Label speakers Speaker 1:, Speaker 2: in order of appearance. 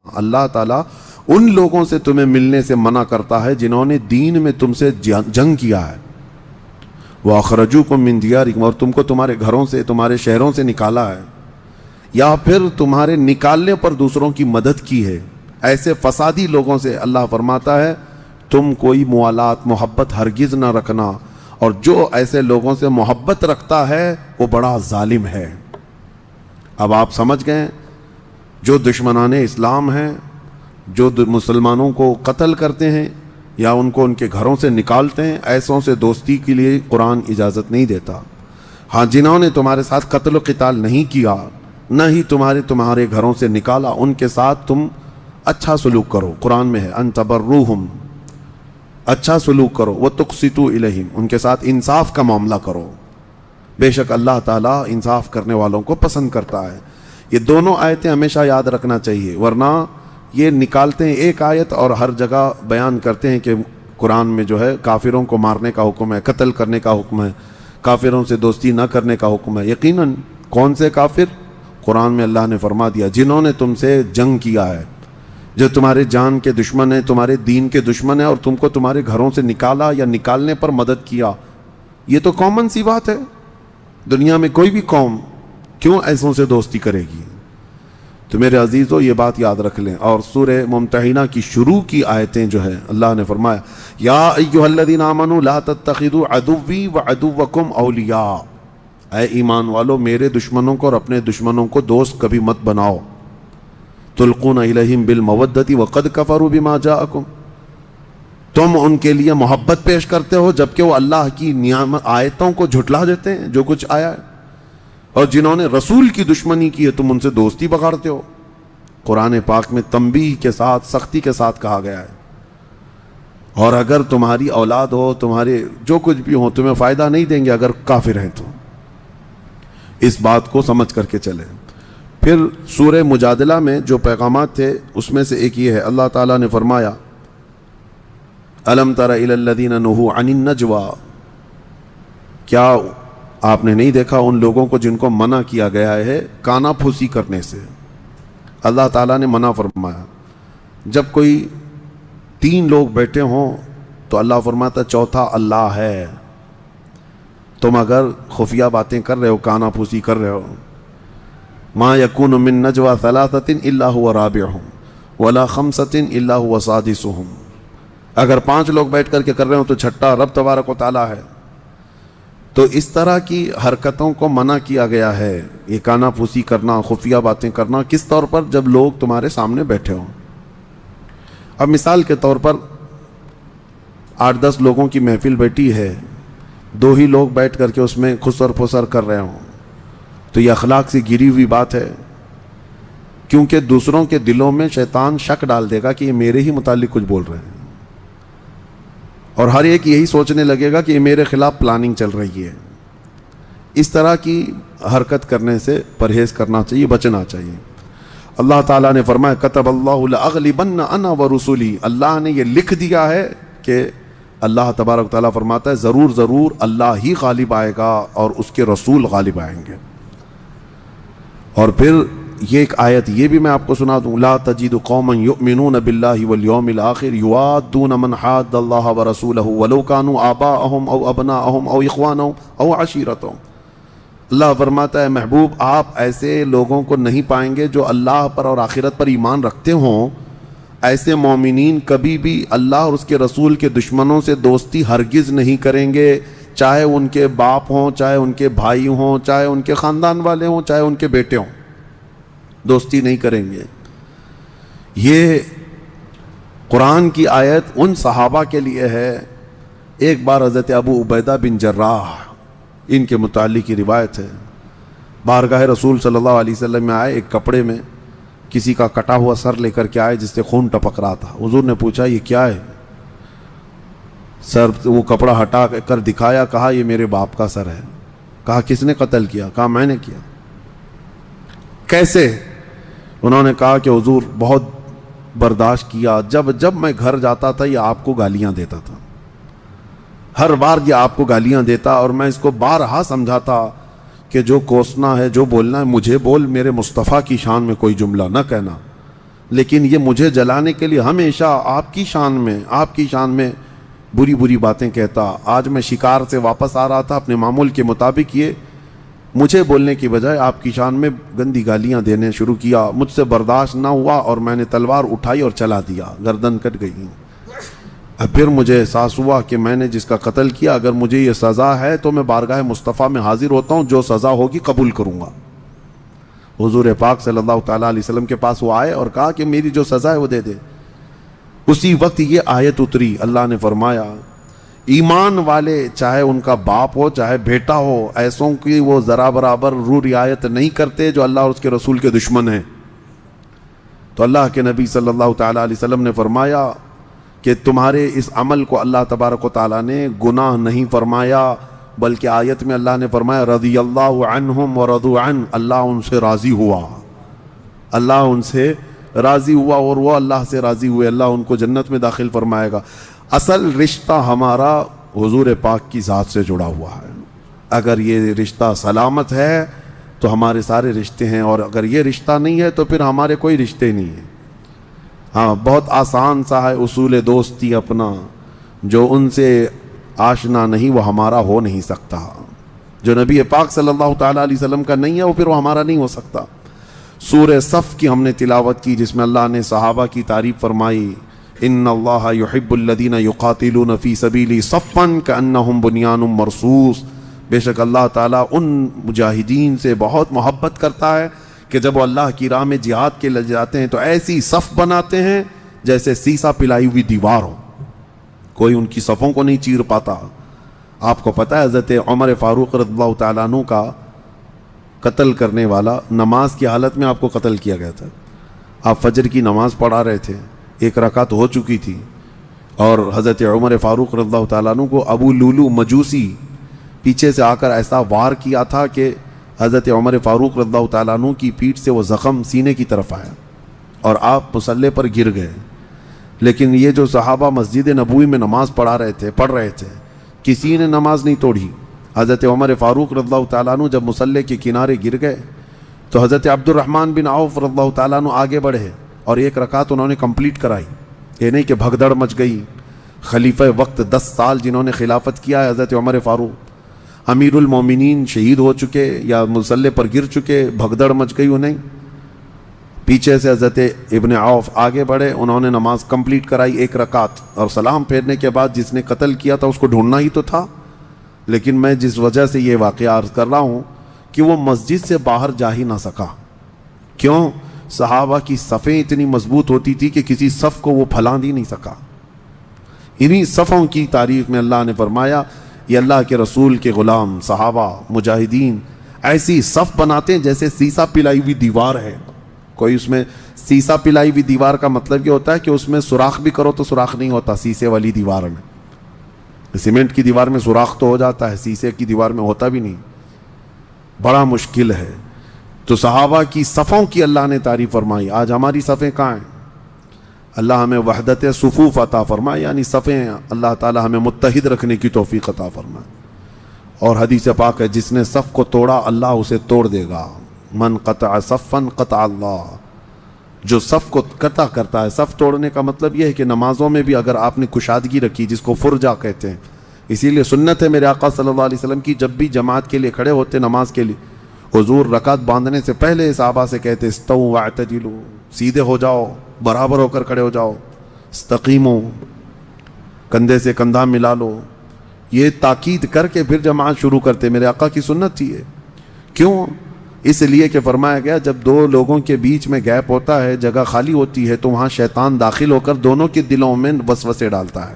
Speaker 1: اللہ تعالیٰ ان لوگوں سے تمہیں ملنے سے منع کرتا ہے جنہوں نے دین میں تم سے جنگ کیا ہے، وَأَخْرَجُوكُم مِّن دِيَارِكُمْ، اور تم کو تمہارے گھروں سے، تمہارے شہروں سے نکالا ہے، یا پھر تمہارے نکالنے پر دوسروں کی مدد کی ہے۔ ایسے فسادی لوگوں سے اللہ فرماتا ہے تم کوئی موالات، محبت ہرگز نہ رکھنا، اور جو ایسے لوگوں سے محبت رکھتا ہے وہ بڑا ظالم ہے۔ اب آپ سمجھ گئے، جو دشمنان اسلام ہیں، جو مسلمانوں کو قتل کرتے ہیں یا ان کو ان کے گھروں سے نکالتے ہیں، ایسوں سے دوستی کے لیے قرآن اجازت نہیں دیتا۔ ہاں، جنہوں نے تمہارے ساتھ قتل و قتال نہیں کیا، نہ ہی تمہارے گھروں سے نکالا، ان کے ساتھ تم اچھا سلوک کرو۔ قرآن میں ہے ان تبروہم، اچھا سلوک کرو، وتقسطوا الیہم، ان کے ساتھ انصاف کا معاملہ کرو، بے شک اللہ تعالیٰ انصاف کرنے والوں کو پسند کرتا ہے۔ یہ دونوں آیتیں ہمیشہ یاد رکھنا چاہیے، ورنہ یہ نکالتے ہیں ایک آیت اور ہر جگہ بیان کرتے ہیں کہ قرآن میں جو ہے کافروں کو مارنے کا حکم ہے، قتل کرنے کا حکم ہے، کافروں سے دوستی نہ کرنے کا حکم ہے۔ یقیناً کون سے کافر؟ قرآن میں اللہ نے فرما دیا جنہوں نے تم سے جنگ کیا ہے، جو تمہارے جان کے دشمن ہیں، تمہارے دین کے دشمن ہیں، اور تم کو تمہارے گھروں سے نکالا یا نکالنے پر مدد کیا۔ یہ تو کامن سی بات ہے، دنیا میں کوئی بھی قوم کیوں ایسوں سے دوستی کرے گی؟ تو میرے عزیزو یہ بات یاد رکھ لیں۔ اور سورہ ممتحنہ کی شروع کی آیتیں جو ہیں، اللہ نے فرمایا یا ایھا الذین آمنوا لا تتخذوا عدوی وعدوکم اولیاء، اے ایمان والو میرے دشمنوں کو اور اپنے دشمنوں کو دوست کبھی مت بناؤ۔ تلقون الیہم بالمودۃ وقد کفروا بما جاءکم، تم ان کے لیے محبت پیش کرتے ہو جبکہ وہ اللہ کی نعمت آیتوں کو جھٹلا دیتے ہیں جو کچھ آیا ہے، اور جنہوں نے رسول کی دشمنی کی ہے تم ان سے دوستی بگاڑتے ہو۔ قرآن پاک میں تنبیہ کے ساتھ، سختی کے ساتھ کہا گیا ہے۔ اور اگر تمہاری اولاد ہو، تمہارے جو کچھ بھی ہو، تمہیں فائدہ نہیں دیں گے اگر کافر ہیں تو، اس بات کو سمجھ کر کے چلیں۔ پھر سورہ مجادلہ میں جو پیغامات تھے اس میں سے ایک یہ ہے، اللہ تعالیٰ نے فرمایا الم تر الی الذین نہوا عن النجوی، کیا آپ نے نہیں دیکھا ان لوگوں کو جن کو منع کیا گیا ہے کانا پھوسی کرنے سے؟ اللہ تعالیٰ نے منع فرمایا۔ جب کوئی 3 لوگ بیٹھے ہوں تو اللہ فرماتا چوتھا اللہ ہے۔ تم اگر خفیہ باتیں کر رہے ہو، کانا پھوسی کر رہے ہو، ما یکون من نجوى ثلاثة الا هو رابعهم ولا خمسة الا هو سادسهم، اگر 5 لوگ بیٹھ کر کے کر رہے ہو تو چھٹا رب تبارک و تعالیٰ ہے۔ تو اس طرح کی حرکتوں کو منع کیا گیا ہے، یہ کانا پھوسی کرنا، خفیہ باتیں کرنا، کس طور پر؟ جب لوگ تمہارے سامنے بیٹھے ہوں۔ اب مثال کے طور پر 8-10 لوگوں کی محفل بیٹھی ہے، 2 ہی لوگ بیٹھ کر کے اس میں خسر پھسر کر رہے ہوں، تو یہ اخلاق سے گری ہوئی بات ہے، کیونکہ دوسروں کے دلوں میں شیطان شک ڈال دے گا کہ یہ میرے ہی متعلق کچھ بول رہے ہیں، اور ہر ایک یہی سوچنے لگے گا کہ یہ میرے خلاف پلاننگ چل رہی ہے۔ اس طرح کی حرکت کرنے سے پرہیز کرنا چاہیے، بچنا چاہیے۔ اللہ تعالیٰ نے فرمایا کتب اللہ لأغلبن انا ورسلی، اللہ نے یہ لکھ دیا ہے کہ اللہ تبارک تعالیٰ فرماتا ہے ضرور اللہ ہی غالب آئے گا اور اس کے رسول غالب آئیں گے۔ اور پھر یہ ایک آیت یہ بھی میں آپ کو سنا دوں، لا تجد قوما یؤمنون باللہ والیوم الآخر یوادون من حاد اللہ ورسولہ ولو كانوا آباءهم او ابناءهم او اخوانهم او عشیرتهم۔ اللہ فرماتا ہے محبوب آپ ایسے لوگوں کو نہیں پائیں گے جو اللہ پر اور آخرت پر ایمان رکھتے ہوں۔ ایسے مومنین کبھی بھی اللہ اور اس کے رسول کے دشمنوں سے دوستی ہرگز نہیں کریں گے، چاہے ان کے باپ ہوں، چاہے ان کے بھائی ہوں، چاہے ان کے خاندان والے ہوں، چاہے ان کے بیٹے ہوں، دوستی نہیں کریں گے۔ یہ قرآن کی آیت ان صحابہ کے لیے ہے۔ ایک بار حضرت ابو عبیدہ بن جراح، ان کے متعلق کی روایت ہے، بارگاہ رسول صلی اللہ علیہ وسلم میں آئے، ایک کپڑے میں کسی کا کٹا ہوا سر لے کر کے آئے جس سے خون ٹپک رہا تھا۔ حضور نے پوچھا یہ کیا ہے؟ سر وہ کپڑا ہٹا کر دکھایا، کہا یہ میرے باپ کا سر ہے۔ کہا کس نے قتل کیا؟ کہا میں نے کیا۔ کیسے؟ انہوں نے کہا کہ حضور بہت برداشت کیا، جب میں گھر جاتا تھا یہ آپ کو گالیاں دیتا تھا، ہر بار یہ آپ کو گالیاں دیتا، اور میں اس کو بارہا سمجھاتا کہ جو کوسنا ہے، جو بولنا ہے مجھے بول، میرے مصطفیٰ کی شان میں کوئی جملہ نہ کہنا، لیکن یہ مجھے جلانے کے لیے ہمیشہ آپ کی شان میں بری بری باتیں کہتا. آج میں شکار سے واپس آ رہا تھا، اپنے معمول کے مطابق یہ مجھے بولنے کی بجائے آپ کی شان میں گندی گالیاں دینے شروع کیا. مجھ سے برداشت نہ ہوا اور میں نے تلوار اٹھائی اور چلا دیا، گردن کٹ گئی. پھر مجھے احساس ہوا کہ میں نے جس کا قتل کیا، اگر مجھے یہ سزا ہے تو میں بارگاہ مصطفیٰ میں حاضر ہوتا ہوں، جو سزا ہوگی قبول کروں گا. حضور پاک صلی اللہ تعالیٰ علیہ وسلم کے پاس وہ آئے اور کہا کہ میری جو سزا ہے وہ دے دے. اسی وقت یہ آیت اتری. اللہ نے فرمایا ایمان والے چاہے ان کا باپ ہو چاہے بیٹا ہو، ایسوں کی وہ ذرا برابر رو رعایت نہیں کرتے جو اللہ اور اس کے رسول کے دشمن ہیں. تو اللہ کے نبی صلی اللہ تعالیٰ علیہ وسلم نے فرمایا کہ تمہارے اس عمل کو اللہ تبارک و تعالیٰ نے گناہ نہیں فرمایا، بلکہ آیت میں اللہ نے فرمایا رضی اللہ عنہم ورضوا عنہ، اللہ ان سے راضی ہوا، اللہ ان سے راضی ہوا اور وہ اللہ سے راضی ہوئے، اللہ ان کو جنت میں داخل فرمائے گا. اصل رشتہ ہمارا حضور پاک کی ذات سے جڑا ہوا ہے. اگر یہ رشتہ سلامت ہے تو ہمارے سارے رشتے ہیں، اور اگر یہ رشتہ نہیں ہے تو پھر ہمارے کوئی رشتے نہیں ہیں. ہاں، بہت آسان سا ہے اصول دوستی اپنا، جو ان سے آشنا نہیں وہ ہمارا ہو نہیں سکتا. جو نبی پاک صلی اللہ تعالیٰ علیہ وسلم کا نہیں ہے وہ پھر وہ ہمارا نہیں ہو سکتا. سورہ صف کی ہم نے تلاوت کی، جس میں اللہ نے صحابہ کی تعریف فرمائی. ان اللہ یحب الذین یقاتلون فی سبیلہ صفا کأنہم بنیان مرصوص. بے شک اللہ تعالیٰ ان مجاہدین سے بہت محبت کرتا ہے کہ جب وہ اللہ کی راہ میں جہاد کے لیے جاتے ہیں تو ایسی صف بناتے ہیں جیسے سیسا پلائی ہوئی دیوار ہو، کوئی ان کی صفوں کو نہیں چیر پاتا. آپ کو پتہ ہے حضرت عمر فاروق رضی اللہ تعالیٰ عنہ کا قتل کرنے والا نماز کی حالت میں آپ کو قتل کیا گیا تھا. آپ فجر کی نماز پڑھا رہے تھے، ایک رکعت ہو چکی تھی، اور حضرت عمر فاروق رضی اللہ تعالیٰ عنہ کو ابو لولو مجوسی پیچھے سے آ کر ایسا وار کیا تھا کہ حضرت عمر فاروق رضی اللہ تعالیٰ عنہ کی پیٹھ سے وہ زخم سینے کی طرف آیا اور آپ مصلی پر گر گئے. لیکن یہ جو صحابہ مسجد نبوی میں نماز پڑھ رہے تھے کسی نے نماز نہیں توڑی. حضرت عمر فاروق رضی اللہ تعالیٰ عنہ جب مصلی کے کنارے گر گئے تو حضرت عبد الرحمن بن عوف رضی اللہ تعالیٰ عنہ آگے بڑھے اور ایک رکعت انہوں نے کمپلیٹ کرائی. یہ نہیں کہ بھگدڑ مچ گئی. خلیفہ وقت 10 سال جنہوں نے خلافت کیا ہے حضرت عمر فاروق، امیر المومنین شہید ہو چکے یا مصلی پر گر چکے، بھگدڑ مچ گئی انہیں. پیچھے سے حضرت ابن عوف آگے بڑھے، انہوں نے نماز کمپلیٹ کرائی ایک رکعت، اور سلام پھیرنے کے بعد جس نے قتل کیا تھا اس کو ڈھونڈنا ہی تو تھا. لیکن میں جس وجہ سے یہ واقعہ عرض کر رہا ہوں کہ وہ مسجد سے باہر جا ہی نہ سکا. کیوں؟ صحابہ کی صفیں اتنی مضبوط ہوتی تھی کہ کسی صف کو وہ پھلان ہی نہیں سکا. انہی صفوں کی تعریف میں اللہ نے فرمایا یہ اللہ کے رسول کے غلام صحابہ مجاہدین ایسی صف بناتے ہیں جیسے سیسا پلائی ہوئی دیوار ہے. کوئی اس میں سیسا پلائی ہوئی دیوار کا مطلب یہ ہوتا ہے کہ اس میں سوراخ بھی کرو تو سوراخ نہیں ہوتا. سیسے والی دیوار میں، سیمنٹ کی دیوار میں سوراخ تو ہو جاتا ہے، سیسے کی دیوار میں ہوتا بھی نہیں، بڑا مشکل ہے. تو صحابہ کی صفوں کی اللہ نے تعریف فرمائی. آج ہماری صفیں کہاں ہیں؟ اللہ ہمیں وحدت صفوف عطا فرمائے، یعنی صفیں اللہ تعالی ہمیں متحد رکھنے کی توفیق عطا فرمائے. اور حدیث پاک ہے جس نے صف کو توڑا اللہ اسے توڑ دے گا. من قطع صفا قطع اللہ. جو صف کو قطع کرتا ہے، صف توڑنے کا مطلب یہ ہے کہ نمازوں میں بھی اگر آپ نے کشادگی رکھی جس کو فرجہ کہتے ہیں، اسی لیے سنت ہے میرے آقا صلی اللہ علیہ وسلم کی، جب بھی جماعت کے لیے کھڑے ہوتے نماز کے لیے حضور رکعت باندھنے سے پہلے صحابہ سے کہتے استووا واعتدلوا، سیدھے ہو جاؤ، برابر ہو کر کھڑے ہو جاؤ، استقیموا، کندھے سے کندھا ملا لو. یہ تاکید کر کے پھر جماعت شروع کرتے. میرے آقا کی سنت تھی. کیوں؟ اس لیے کہ فرمایا گیا جب دو لوگوں کے بیچ میں گیپ ہوتا ہے، جگہ خالی ہوتی ہے، تو وہاں شیطان داخل ہو کر دونوں کے دلوں میں وسوسے ڈالتا ہے.